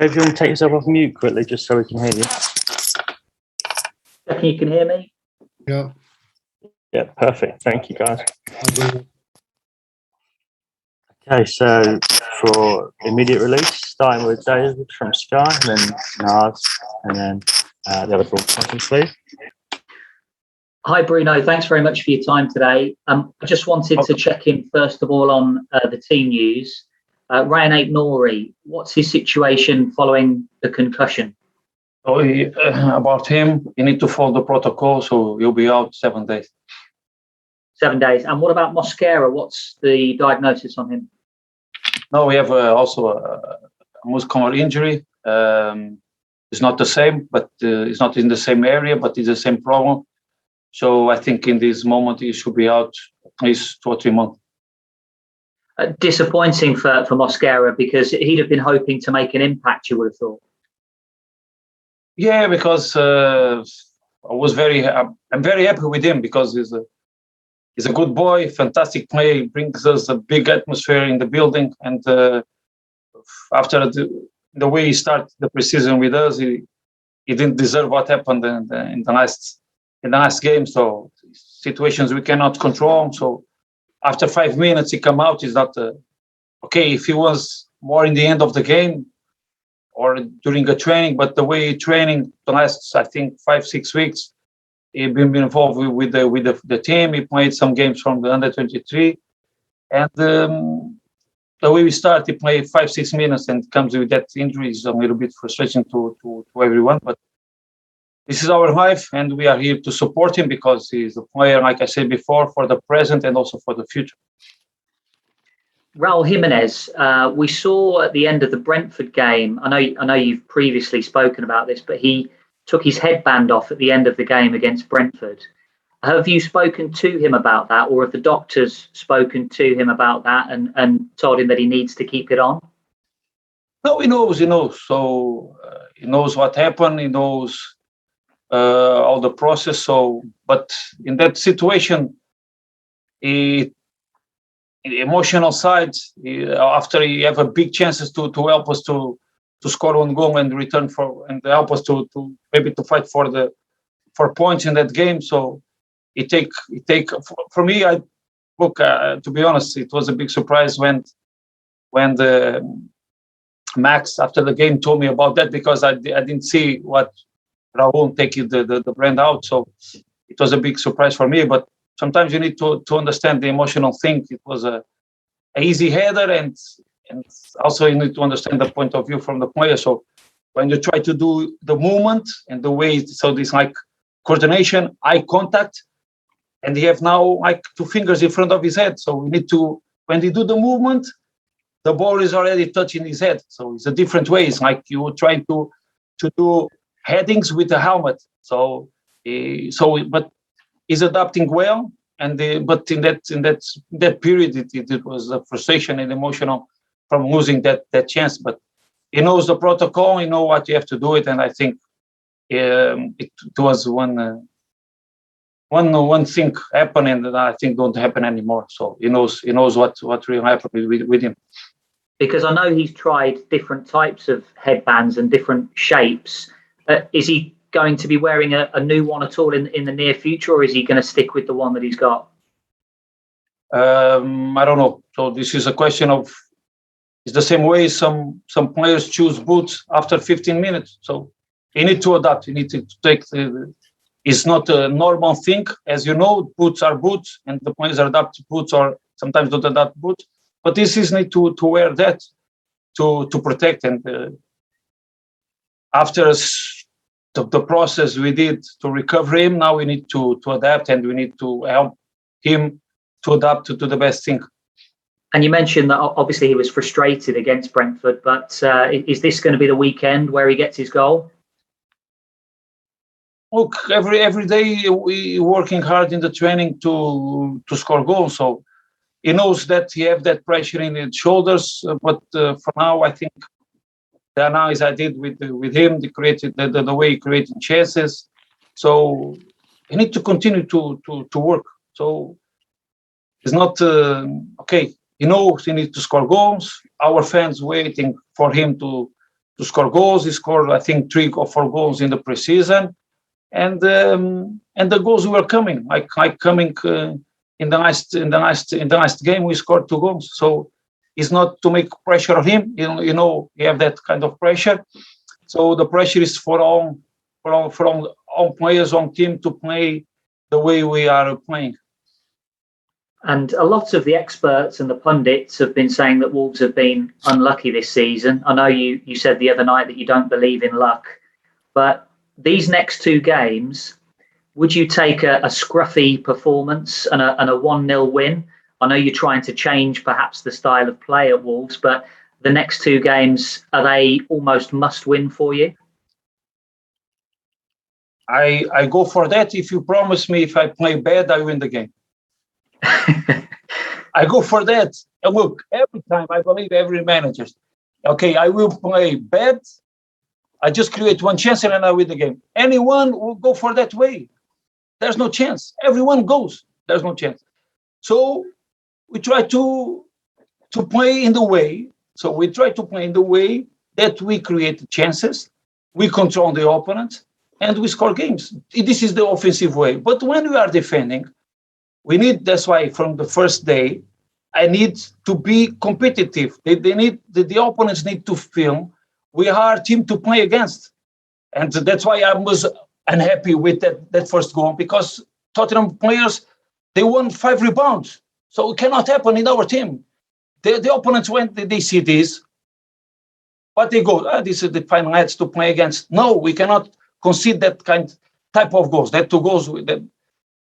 If you want to take yourself off mute quickly, just so we can hear you. Checking you can hear me? Yeah. Yeah, perfect. Thank you, guys. Okay, so for immediate release, starting with David from Sky, and then Nars, and then the other broadcasters, please. Hi, Bruno. Thanks very much for your time today. I just wanted to check in, first of all, on the team news. Ryan Aït-Nouri, what's his situation following the concussion? So about him, you need to follow the protocol, so he'll be out 7 days. 7 days. And what about Mosquera? What's the diagnosis on him? No, we have also a muscular injury. It's not the same, but it's not in the same area, but it's the same problem. So I think in this moment he should be out at least 2 or 3 months. Disappointing for Mosquera, because he'd have been hoping to make an impact, you would have thought. Yeah, because I'm very happy with him, because he's a good boy, fantastic player. He brings us a big atmosphere in the building, and after the way he started the preseason with us, he didn't deserve what happened in the last game. So situations we cannot control. So after 5 minutes he come out, is not okay. If he was more in the end of the game or during a training, but the way he training the last, I think, 5-6 weeks, he's been involved with the team. He played some games from the under-23, and the way we start, he played 5-6 minutes and comes with that injury is a little bit frustrating to everyone. But this is our life, and we are here to support him, because he's a player, like I said before, for the present and also for the future. Raul Jimenez, we saw at the end of the Brentford game, I know you've previously spoken about this, but he took his headband off at the end of the game against Brentford. Have you spoken to him about that, or have the doctors spoken to him about that and told him that he needs to keep it on? No, he knows. So he knows what happened. He knows all the process. So, but in that situation, the emotional side, after he have a big chances to help us to score one goal and return and help us to maybe to fight for points in that game. So it take for me. To be honest, it was a big surprise when the Max after the game told me about that, because I didn't see what Raul taking the brand out. So it was a big surprise for me. But sometimes you need to understand the emotional thing. It was a easy header, and also you need to understand the point of view from the player. So when you try to do the movement and the way, so this like coordination, eye contact, and he have now like 2 fingers in front of his head. So we need to, when they do the movement, the ball is already touching his head. So it's a different way. It's like you trying to do headings with the helmet. So but he's adapting well. And but in that period, it was a frustration and emotional from losing that chance. But he knows the protocol. He knows what you have to do it. And I think it was one thing happened, and I think don't happen anymore. So he knows what really happened with him. Because I know he's tried different types of headbands and different shapes. Is he going to be wearing a new one at all in the near future, or is he going to stick with the one that he's got? I don't know. So this is a question of, it's the same way some players choose boots after 15 minutes. So you need to adapt. You need to take it's not a normal thing. As you know, boots are boots, and the players adapt to boots or sometimes don't adapt boots. But this is need to wear that to protect. And after the process we did to recover him, now we need to adapt, and we need to help him to adapt to the best thing. And you mentioned that obviously he was frustrated against Brentford, but is this going to be the weekend where he gets his goal? Look, every day we working hard in the training to score goals. So he knows that he have that pressure in his shoulders. But for now, I think the analysis I did with him, the way he created chances. So he need to continue to work. So it's not okay. He knows he needs to score goals. Our fans waiting for him to to score goals. He scored, I think, 3 or 4 goals in the preseason, and the goals were coming, like coming in the last game. We scored 2 goals. So it's not to make pressure on him. You know, you have that kind of pressure. So the pressure is for all players on team to play the way we are playing. And a lot of the experts and the pundits have been saying that Wolves have been unlucky this season. I know you said the other night that you don't believe in luck, but these next 2 games, would you take a scruffy performance and a 1-0 win? I know you're trying to change perhaps the style of play at Wolves, but the next 2 games, are they almost must win for you? I go for that. If you promise me if I play bad, I win the game. I go for that. And look, every time I believe every manager, okay, I will play bad. I just create 1 chance and then I win the game. Anyone will go for that way. There's no chance. Everyone goes. There's no chance. So we try to play in the way. So we try to play in the way that we create chances, we control the opponent, and we score games. This is the offensive way. But when we are defending, we need. That's why from the first day, I need to be competitive. The opponents need to feel we are a team to play against, and that's why I was unhappy with that first goal, because Tottenham players, they won 5 rebounds, so it cannot happen in our team. The opponents, when they see this, but they go, this is the fine lads to play against. No, we cannot concede that type of goals. That 2 goals.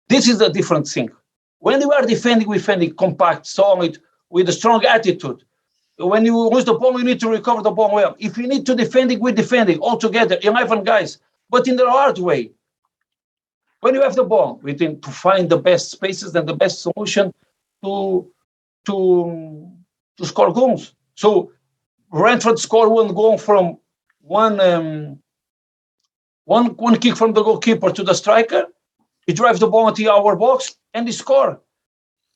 This is a different thing. When we are defending, we defend compact, solid, with a strong attitude. When you lose the ball, you need to recover the ball well. If you need to defend it, we're defending all together, 11 guys, but in the hard way. When you have the ball, we need to find the best spaces and the best solution to score goals. So Brentford scored 1 goal from one kick from the goalkeeper to the striker. He drives the ball into our box and he score.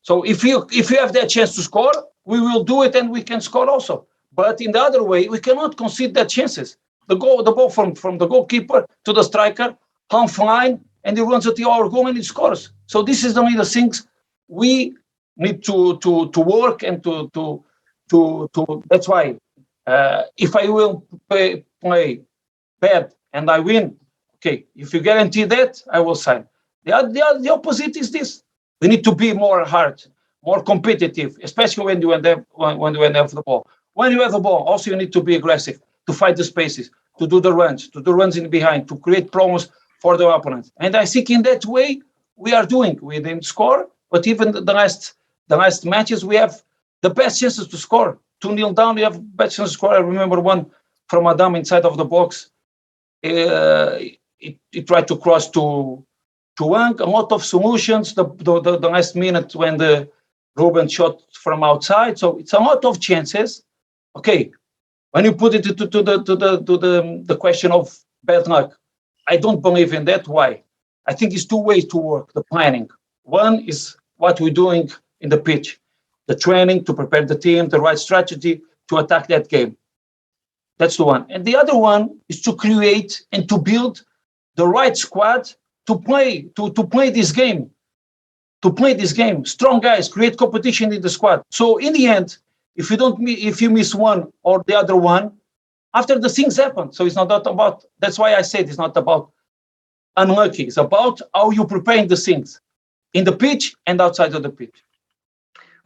So if you have that chance to score, we will do it and we can score also. But in the other way, we cannot concede that chances. The ball from the goalkeeper to the striker, half line, and he runs at our goal and he scores. So this is the things we need to work and to that's why if I will play bad and I win, okay, if you guarantee that, I will sign. The opposite is this. We need to be more hard, more competitive, especially when you have the ball. When you have the ball, also you need to be aggressive, to fight the spaces, to do the runs in behind, to create problems for the opponent. And I think in that way we are doing. We didn't score, but even the last matches we have the best chances to score. 2-0 down, we have best chances to score. I remember one from Adam inside of the box. He tried to cross to Wang. A lot of solutions. The last minute when the Ruben shot from outside. So it's a lot of chances. Okay, when you put it to the question of bad luck, I don't believe in that. Why? I think it's 2 ways to work the planning. One is what we're doing in the pitch, the training to prepare the team, the right strategy to attack that game. That's the one. And the other one is to create and to build the right squad to play this game. To play this game, strong guys, create competition in the squad. So in the end, if you miss one or the other one, after the things happen. So it's not about. That's why I said it's not about unlucky. It's about how you preparing the things in the pitch and outside of the pitch.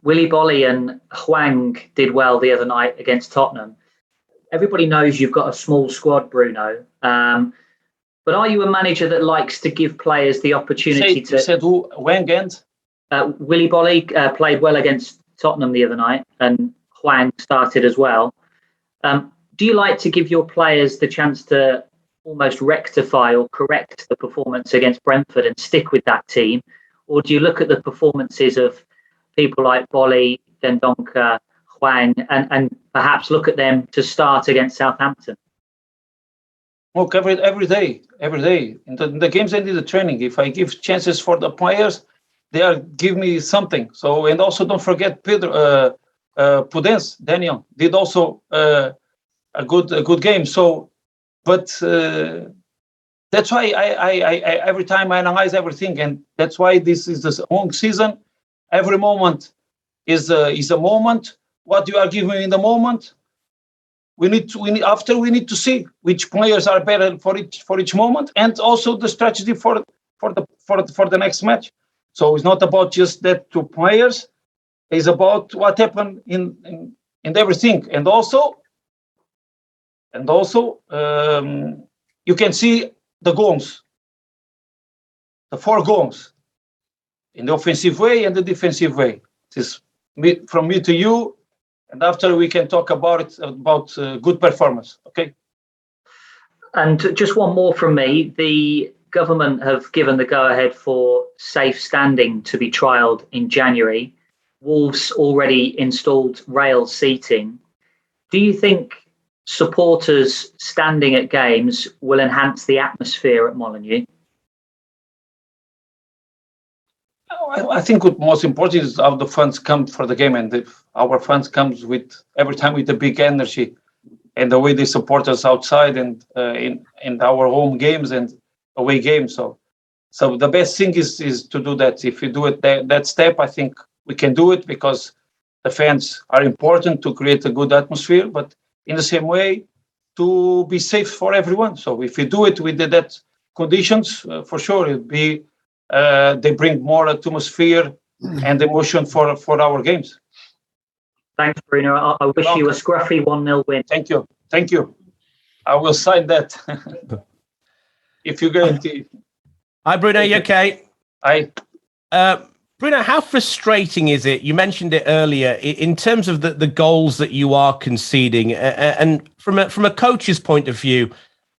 Willy Bolly and Hwang did well the other night against Tottenham. Everybody knows you've got a small squad, Bruno. But are you a manager that likes to give players the opportunity to? You said who? Hwang and? Willy Bolly played well against Tottenham the other night, and Hwang started as well. Do you like to give your players the chance to almost rectify or correct the performance against Brentford and stick with that team? Or do you look at the performances of people like Bolly, Dendoncker, Hwang, and perhaps look at them to start against Southampton? Look, every day. In the games I did the training. If I give chances for the players, they give me something. So, and also don't forget Pedro Pudens, Daniel, did also a good game. So, but that's why I every time I analyze everything, and that's why this is this long season. Every moment is a moment. What you are giving in the moment, we need to see which players are better for each moment, and also the strategy for the next match. So it's not about just that two players. It's about what happened in everything, and also you can see the goals, the 4 goals, in the offensive way and the defensive way. This is from me to you, and after we can talk about good performance. Okay. And just one more from me. The government have given the go-ahead for safe standing to be trialled in January. Wolves already installed rail seating. Do you think supporters standing at games will enhance the atmosphere at Molineux? I think what most important is how the fans come for the game, and our fans comes with every time with a big energy, and the way they support us outside and in our home games and away games. So the best thing is to do that. If you do it that step, I think we can do it, because the fans are important to create a good atmosphere, but in the same way to be safe for everyone. So if you do it with that conditions, for sure it'll be they bring more atmosphere and emotion for our games. Thanks, Bruno. I wish you a scruffy 1-0 win. Thank you. I will sign that. If you guarantee. Hi, Bruno. You okay? Hi. Bruno, how frustrating is it? You mentioned it earlier in terms of the goals that you are conceding, and from a coach's point of view,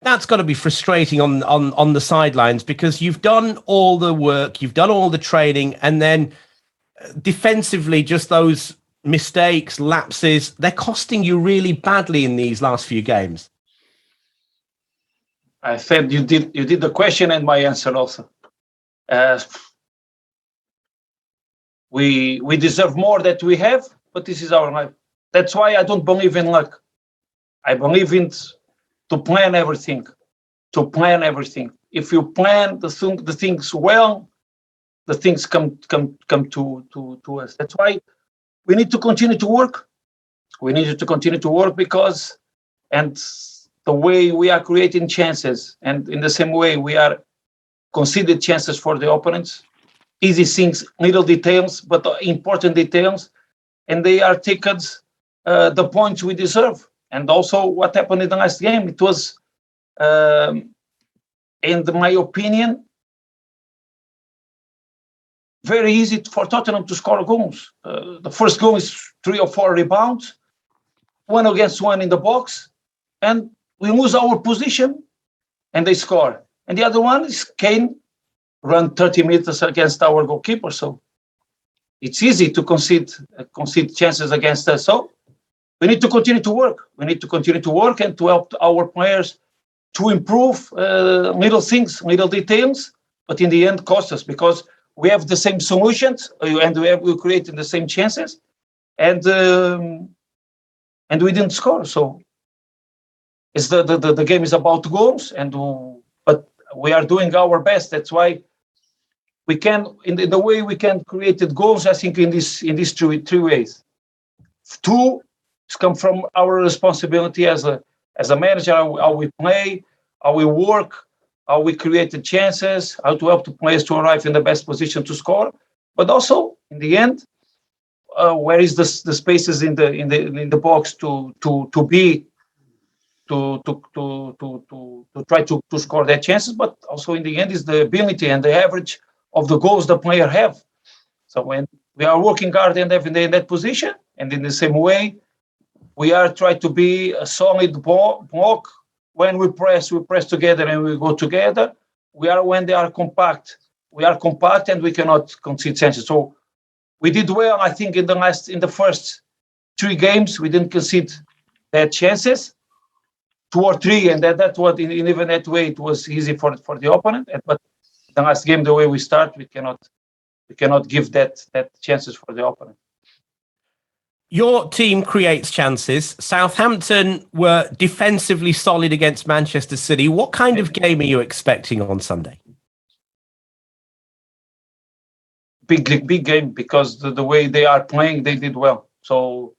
that's got to be frustrating on the sidelines, because you've done all the work, you've done all the training, and then defensively, just those mistakes, lapses, they're costing you really badly in these last few games. I said you did the question and my answer also. We deserve more that we have, but this is our life. That's why I don't believe in luck. I believe in to plan everything. If you plan the things well, the things come to us. That's why we need to continue to work. Because, and the way we are creating chances, and in the same way we are conceded chances for the opponents. Easy things, little details, but important details, and they are taken the points we deserve. And also what happened in the last game, it was, in my opinion, very easy for Tottenham to score goals. The first goal is 3 or 4 rebounds, 1 against 1 in the box, and we lose our position, and they score. And the other one is Kane run 30 meters against our goalkeeper. So it's easy to concede chances against us. So we need to continue to work. And to help our players to improve little things, little details, but in the end cost us, because we have the same solutions and we created the same chances, and we didn't score. So it's the game is about goals, but we are doing our best. That's why we can, in the way we can create goals, I think in these three ways. 2 come from our responsibility as a manager, how we play, how we work, how we create the chances, how to help the players to arrive in the best position to score. But also, in the end, where is the spaces in the box to try to score their chances, but also in the end is the ability and the average of the goals the player have. So when we are working hard and every day in that position, and in the same way, we are trying to be a solid block. When we press together and we go together. When they are compact, we are compact and we cannot concede chances. So we did well, I think, in the first 3 games, we didn't concede their chances. 2 or 3, and that was in even that way it was easy for the opponent. But the last game, the way we start, we cannot give that chances for the opponent. Your team creates chances. Southampton were defensively solid against Manchester City. What kind of game are you expecting on Sunday? Big game, because the way they are playing, they did well. So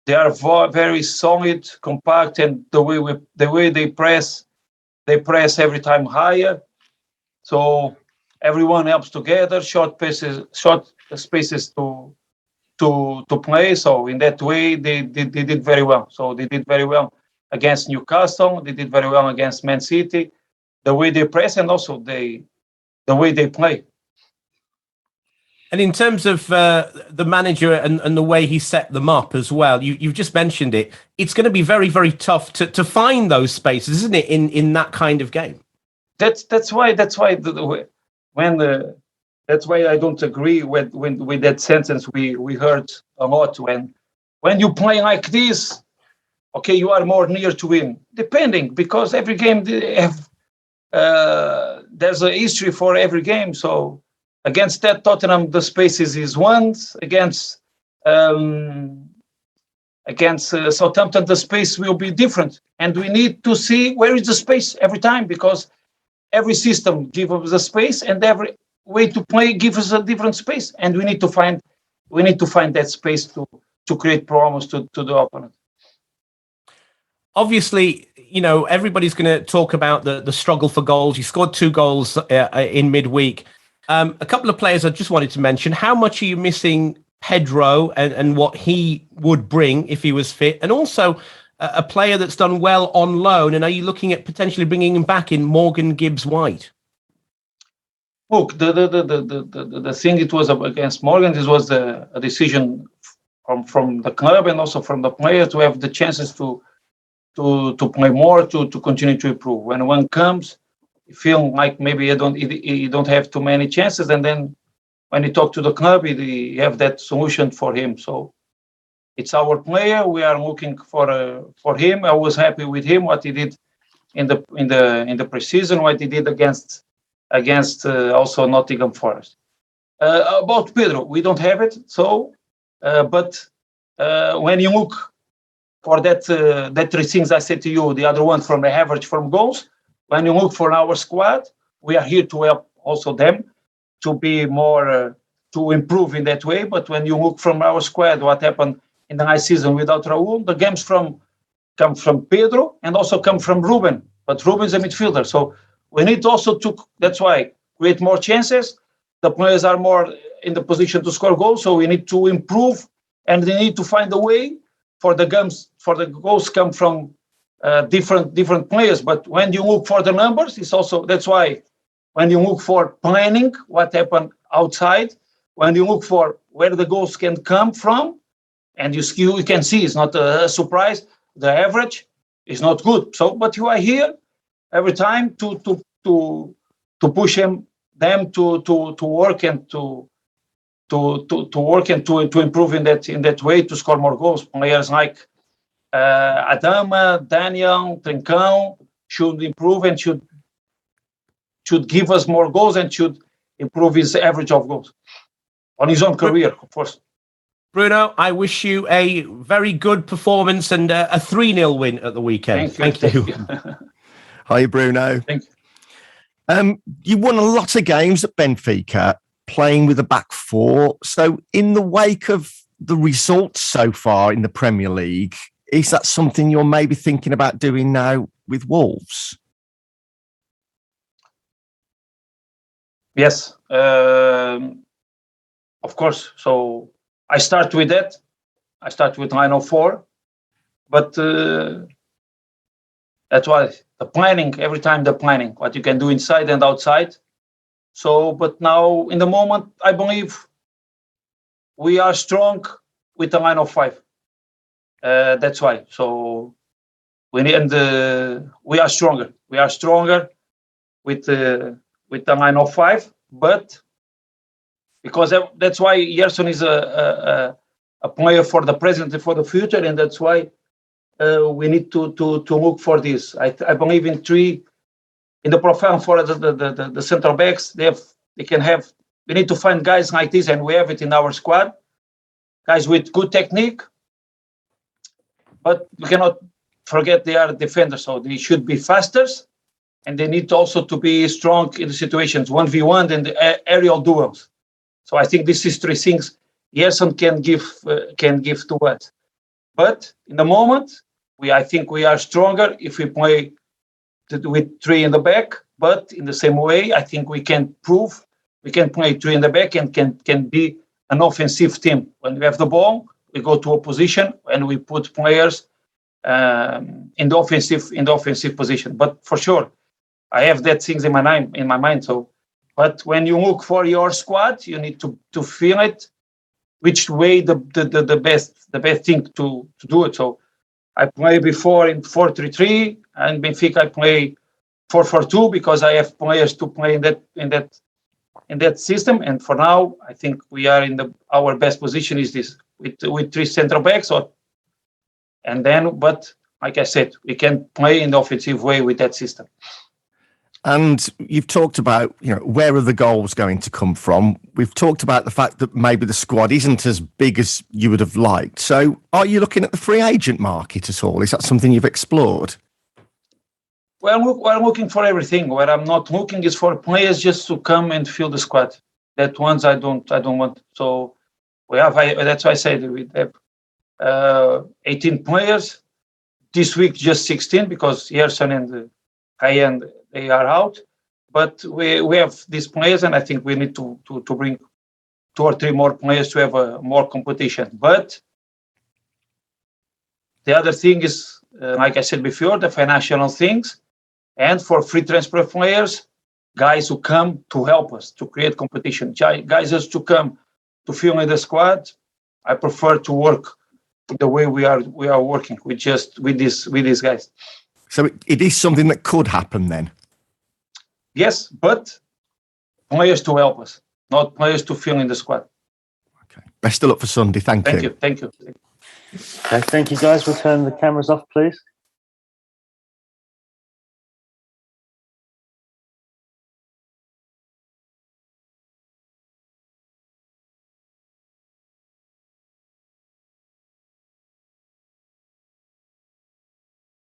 they are very solid, compact, and the way they press every time higher. So everyone helps together, short spaces to play. So in that way, they did very well. So they did very well against Newcastle. They did very well against Man City. The way they press, and also the way they play. And in terms of the manager and the way he set them up as well, you've just mentioned it. It's going to be very, very tough to find those spaces, isn't it, in that kind of game? That's why that's why I don't agree with that sentence we heard a lot. When you play like this, okay, you are more near to win, depending, because every game there's a history for every game. So against that Tottenham, the spaces is ones. Against Southampton, the space will be different, and we need to see where is the space every time, because every system gives us a space, and every way to play gives us a different space, and we need to find that space to create problems to the opponent. Obviously, everybody's going to talk about the struggle for goals. You scored 2 goals in midweek. A couple of players I just wanted to mention. How much are you missing Pedro and what he would bring if he was fit? And also a player that's done well on loan. And are you looking at potentially bringing him back in Morgan Gibbs-White? Look, the thing it was against Morgan, this was a decision from the club and also from the player to have the chances to play more, to continue to improve. When one comes, you feel like maybe you don't have too many chances, and then when you talk to the club, you have that solution for him. So it's our player. We are looking for him. I was happy with him, what he did in the preseason, what he did against also Nottingham Forest. About Pedro, we don't have it. So, but when you look for that 3 things I said to you, the other one from the average from goals. When you look for our squad, we are here to help also them to be more to improve in that way. But when you look from our squad, what happened in the last season without Raul, the games come from Pedro and also come from Ruben. But Ruben is a midfielder, so we need also to. That's why create more chances. The players are more in the position to score goals, so we need to improve, and they need to find a way for the goals come from different players. But when you look for the numbers, it's also, that's why when you look for planning what happened outside, when you look for where the goals can come from, and you can see it's not a surprise, the average is not good. So, but you are here every time to push them to work and to work and to improve in that way to score more goals. Players like Adama, Daniel, Trincão should improve and should give us more goals and should improve his average of goals on his own career, of course. Bruno, I wish you a very good performance and a 3-0 win at the weekend. Thank you. Hi, Bruno. Thank you. You won a lot of games at Benfica playing with a back 4. So in the wake of the results so far in the Premier League, is that something you're maybe thinking about doing now with Wolves? Yes, of course. So I start with that. I start with 904, but that's why the planning, every time the planning, what you can do inside and outside. So, but now in the moment, I believe we are strong with the 905. That's why. So we are stronger. We are stronger with the 905, but because that's why Yerson is a player for the present and for the future, and that's why we need to look for this. I believe in 3 in the profile for the central backs. We need to find guys like this, and we have it in our squad. Guys with good technique, but we cannot forget they are defenders, so they should be faster, and they need also to be strong in the situations 1v1 and the aerial duels. So I think this is three things Gerson can give to us. But in the moment, I think we are stronger if we play with three in the back. But in the same way, I think we can prove we can play three in the back and can be an offensive team. When we have the ball, we go to a position and we put players in the offensive position. But for sure, I have that things in my mind. So, but when you look for your squad, you need to feel it, which way the best thing to do it. So I play before in 4-3-3, and Benfica I play 4-4-2 because I have players to play in that system. And for now, I think we are in our best position is this with three central backs. But like I said, we can play in the offensive way with that system. And you've talked about, where are the goals going to come from? We've talked about the fact that maybe the squad isn't as big as you would have liked. So are you looking at the free agent market at all? Is that something you've explored? Well, we're looking for everything. What I'm not looking is for players just to come and fill the squad. That ones I don't want. So that's why I said we have 18 players. This week just 16 because Gerson and Kayan, they are out. But we have these players, and I think we need to bring 2 or 3 more players to have more competition. But the other thing is, like I said before, the financial things. And for free transfer players, guys who come to help us to create competition, guys just to come to fill in the squad. I prefer to work the way we are working with these guys. So it is something that could happen then. Yes, but players to help us, not players to fill in the squad. Okay. Best of luck for Sunday. Thank you. Thank you. Okay, thank you guys. We'll turn the cameras off, please.